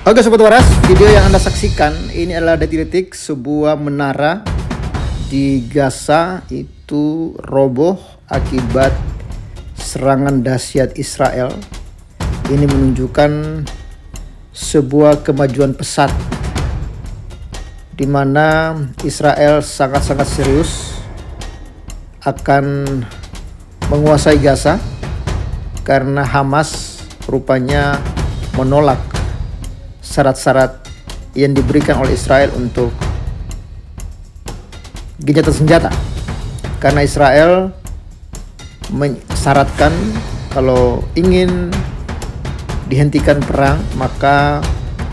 Oke Sobat Waras, video yang Anda saksikan ini adalah detik-detik sebuah menara di Gaza itu roboh akibat serangan dahsyat Israel. Ini menunjukkan sebuah kemajuan pesat di mana Israel sangat-sangat serius akan menguasai Gaza karena Hamas rupanya menolak syarat-syarat yang diberikan oleh Israel untuk gencatan senjata, karena Israel mensyaratkan kalau ingin dihentikan perang maka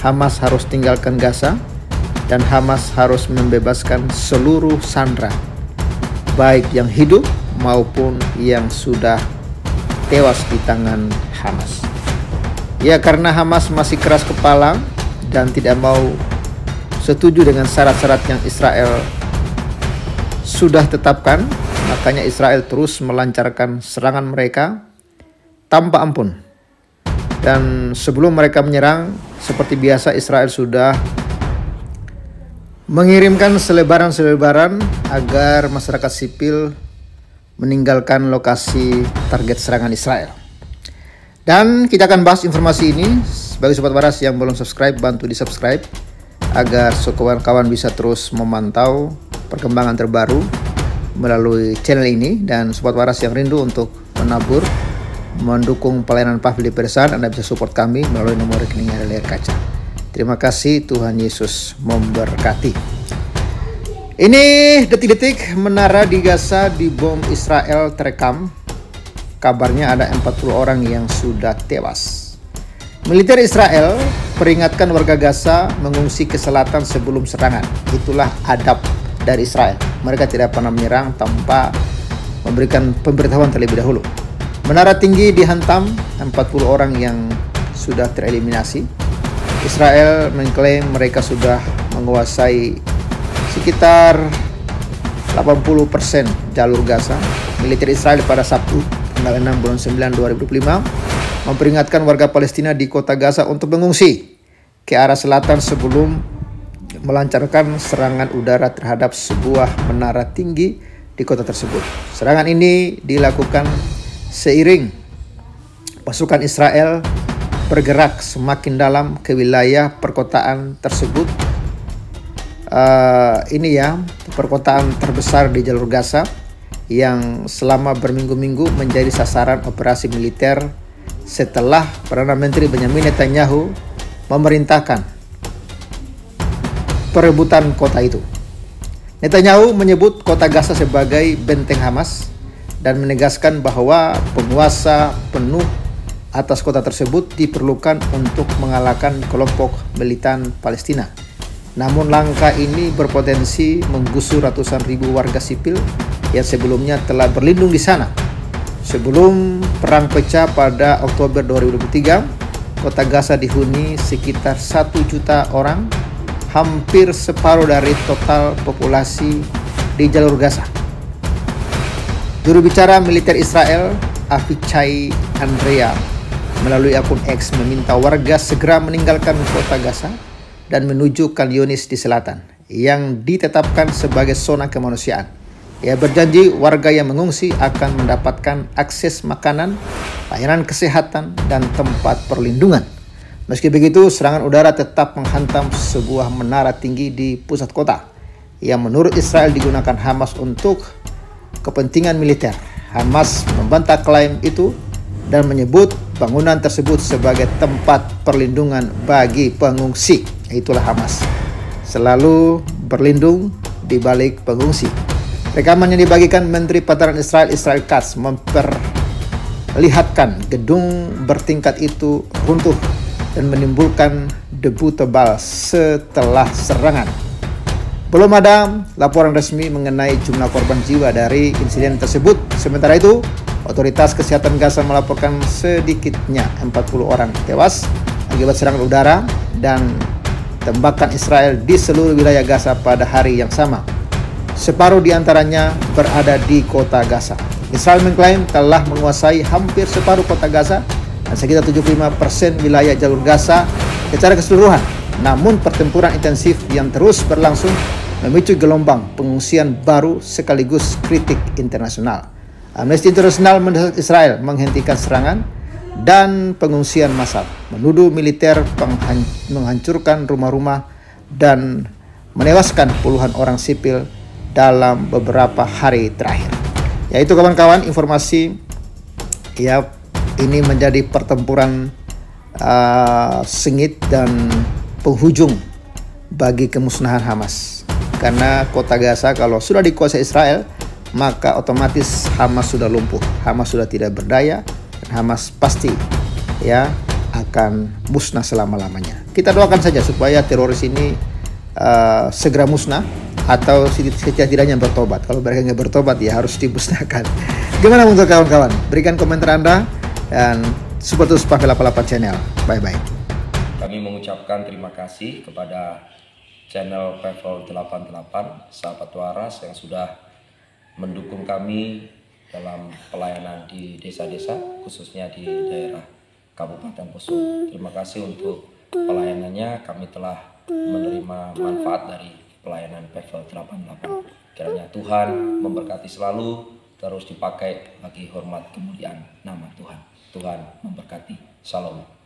Hamas harus tinggalkan Gaza dan Hamas harus membebaskan seluruh sandera, baik yang hidup maupun yang sudah tewas di tangan Hamas. Ya, karena Hamas masih keras kepala dan tidak mau setuju dengan syarat-syarat yang Israel sudah tetapkan, makanya Israel terus melancarkan serangan mereka tanpa ampun. Dan sebelum mereka menyerang, seperti biasa Israel sudah mengirimkan selebaran-selebaran agar masyarakat sipil meninggalkan lokasi target serangan Israel. Dan kita akan bahas informasi ini. Bagi Sobat Waras yang belum subscribe, bantu di subscribe agar kawan-kawan bisa terus memantau perkembangan terbaru melalui channel ini. Dan Sobat Waras yang rindu untuk menabur, mendukung pelayanan Pavili Persan, Anda bisa support kami melalui nomor rekening yang ada di layar kaca. Terima kasih, Tuhan Yesus memberkati. Ini detik-detik menara di Gaza dibom Israel terekam. Kabarnya ada 40 orang yang sudah tewas. Militer Israel peringatkan warga Gaza mengungsi ke selatan sebelum serangan. Itulah adab dari Israel. Mereka tidak pernah menyerang tanpa memberikan pemberitahuan terlebih dahulu. Menara tinggi dihantam, 40 orang yang sudah tereliminasi. Israel mengklaim mereka sudah menguasai sekitar 80% jalur Gaza. Militer Israel pada Sabtu tanggal 6 bulan 9 2025 memperingatkan warga Palestina di kota Gaza untuk mengungsi ke arah selatan sebelum melancarkan serangan udara terhadap sebuah menara tinggi di kota tersebut. Serangan ini dilakukan seiring pasukan Israel bergerak semakin dalam ke wilayah perkotaan tersebut. Ini ya, perkotaan terbesar di jalur Gaza yang selama berminggu-minggu menjadi sasaran operasi militer setelah Perdana Menteri Benjamin Netanyahu memerintahkan perebutan kota itu. Netanyahu menyebut kota Gaza sebagai benteng Hamas dan menegaskan bahwa penguasa penuh atas kota tersebut diperlukan untuk mengalahkan kelompok militan Palestina. Namun langkah ini berpotensi menggusur ratusan ribu warga sipil yang sebelumnya telah berlindung di sana. Sebelum perang pecah pada Oktober 2023, kota Gaza dihuni sekitar 1 juta orang, hampir separuh dari total populasi di jalur Gaza. Juru bicara militer Israel, Avichai Andrea, melalui akun X meminta warga segera meninggalkan kota Gaza dan menuju Khan Yunis di selatan yang ditetapkan sebagai zona kemanusiaan. Ia berjanji warga yang mengungsi akan mendapatkan akses makanan, layanan kesehatan, dan tempat perlindungan. Meski begitu, serangan udara tetap menghantam sebuah menara tinggi di pusat kota yang menurut Israel digunakan Hamas untuk kepentingan militer. Hamas membantah klaim itu dan menyebut bangunan tersebut sebagai tempat perlindungan bagi pengungsi. Itulah Hamas, selalu berlindung di balik pengungsi. Rekaman yang dibagikan Menteri Pertahanan Israel Katz memperlihatkan gedung bertingkat itu runtuh dan menimbulkan debu tebal setelah serangan. Belum ada laporan resmi mengenai jumlah korban jiwa dari insiden tersebut. Sementara itu, otoritas kesehatan Gaza melaporkan sedikitnya 40 orang tewas akibat serangan udara dan tembakan Israel di seluruh wilayah Gaza pada hari yang sama. Separuh di antaranya berada di kota Gaza. Israel mengklaim telah menguasai hampir separuh kota Gaza dan sekitar 75% wilayah jalur Gaza secara keseluruhan. Namun pertempuran intensif yang terus berlangsung memicu gelombang pengungsian baru sekaligus kritik internasional. Amnesty International mendesak Israel menghentikan serangan dan pengungsian massal, menuduh militer menghancurkan rumah-rumah dan menewaskan puluhan orang sipil dalam beberapa hari terakhir. Yaitu kawan-kawan informasi ya, ini menjadi pertempuran sengit dan penghujung bagi kemusnahan Hamas. Karena kota Gaza kalau sudah dikuasai Israel, maka otomatis Hamas sudah lumpuh, Hamas sudah tidak berdaya, dan Hamas pasti ya akan musnah selama-lamanya. Kita doakan saja supaya teroris ini segera musnah atau setidaknya bertobat. Kalau mereka nggak bertobat ya harus dimusnahkan. Gimana untuk kawan-kawan? Berikan komentar Anda dan support terus Pavel 88 Channel. Bye-bye. Kami mengucapkan terima kasih kepada channel Pavel 88, sahabat waras yang sudah mendukung kami dalam pelayanan di desa-desa, khususnya di daerah Kabupaten Poso. Terima kasih untuk pelayanannya, kami telah menerima manfaat dari pelayanan Pavel 88. Kiranya Tuhan memberkati selalu, terus dipakai bagi hormat kemuliaan nama Tuhan. Tuhan memberkati. Shalom.